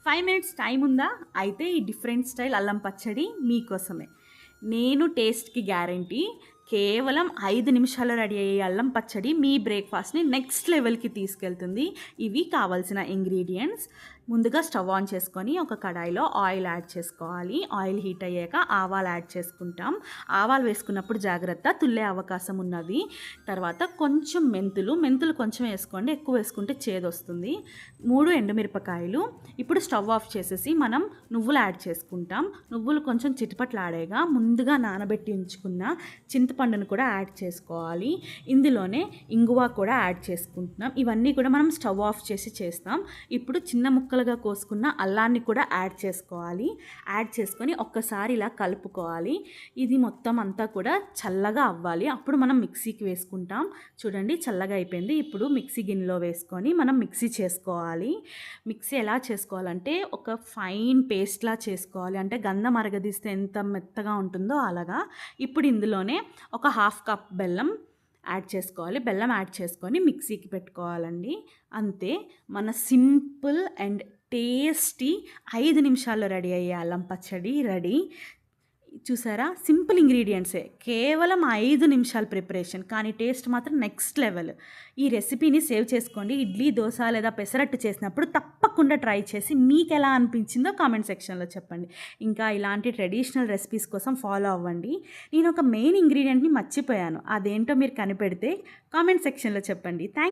5 minutes time ఉందా? అయితే ఈ డిఫరెంట్ స్టైల్ అల్లం పచ్చడి మీకోసమే. నేను టేస్ట్‌కి గ్యారంటీ. కేవలం 5 నిమిషాల్లో రెడీ అయ్యే అల్లం పచ్చడి మీ బ్రేక్‌ఫాస్ట్‌ని నెక్స్ట్ లెవెల్‌కి తీసుకెళ్తుంది. ఇవి కావాల్సిన ఇంగ్రీడియెంట్స్. ముందుగా స్టవ్ ఆన్ చేసుకొని ఒక కడాయిలో ఆయిల్ యాడ్ చేసుకోవాలి. ఆయిల్ హీట్ అయ్యాక ఆవాలు యాడ్ చేసుకుంటాం. ఆవాలు వేసుకున్నప్పుడు జాగ్రత్త, తుల్లే అవకాశం ఉన్నవి. తర్వాత కొంచెం మెంతులు కొంచెం వేసుకోండి, ఎక్కువ వేసుకుంటే చేదొస్తుంది. 3 ఎండుమిరపకాయలు. ఇప్పుడు స్టవ్ ఆఫ్ చేసేసి మనం నువ్వులు యాడ్ చేసుకుంటాం. నువ్వులు కొంచెం చిటపటలాడేగా ముందుగా నానబెట్టి ఉంచుకున్న చింతపండును కూడా యాడ్ చేసుకోవాలి. ఇందులోనే ఇంగువ కూడా యాడ్ చేసుకుంటున్నాం. ఇవన్నీ కూడా మనం స్టవ్ ఆఫ్ చేసి చేస్తాం. ఇప్పుడు చిన్న ముక్కలుగా కోసుకున్న అల్లాన్ని కూడా యాడ్ చేసుకోవాలి. యాడ్ చేసుకొని ఒక్కసారి ఇలా కలుపుకోవాలి. ఇది మొత్తం అంతా కూడా చల్లగా అవ్వాలి. అప్పుడు మనం మిక్సీకి వేసుకుంటాం. చూడండి చల్లగా అయిపోయింది. ఇప్పుడు మిక్సీ గిన్నెలో వేసుకొని మనం మిక్సీ చేసుకోవాలి. మిక్సీ ఎలా చేసుకోవాలంటే ఒక ఫైన్ పేస్ట్‌లా చేసుకోవాలి. అంటే గంధం అరగదీస్తే ఎంత మెత్తగా ఉంటుందో అలాగా. ఇప్పుడు ఇందులోనే ఒక హాఫ్ కప్ బెల్లం యాడ్ చేసుకోవాలి. బెల్లం యాడ్ చేసుకొని మిక్సీకి పెట్టుకోవాలండి. అంతే, మన సింపుల్ అండ్ టేస్టీ 5 నిమిషాల్లో రెడీ అయ్యే అల్లం పచ్చడి రెడీ. చూసారా? సింపుల్ ఇంగ్రీడియంట్సే. కేవలం 5 నిమిషాల ప్రిపరేషన్. కానీ టేస్ట్ మాత్రం నెక్స్ట్ లెవెల్. ఈ రెసిపీని సేవ్ చేసుకోండి. ఇడ్లీ, దోస లేదా పెసరట్టు చేసినప్పుడు తప్పకుండా ట్రై చేసి మీకెలా అనిపించిందో కామెంట్ సెక్షన్‌లో చెప్పండి. ఇంకా ఇలాంటి ట్రెడిషనల్ రెసిపీస్ కోసం ఫాలో అవ్వండి. నేను ఒక మెయిన్ ఇంగ్రీడియంట్‌ని మర్చిపోయాను. అదేంటో మీరు కనిపెడితే కామెంట్ సెక్షన్‌లో చెప్పండి.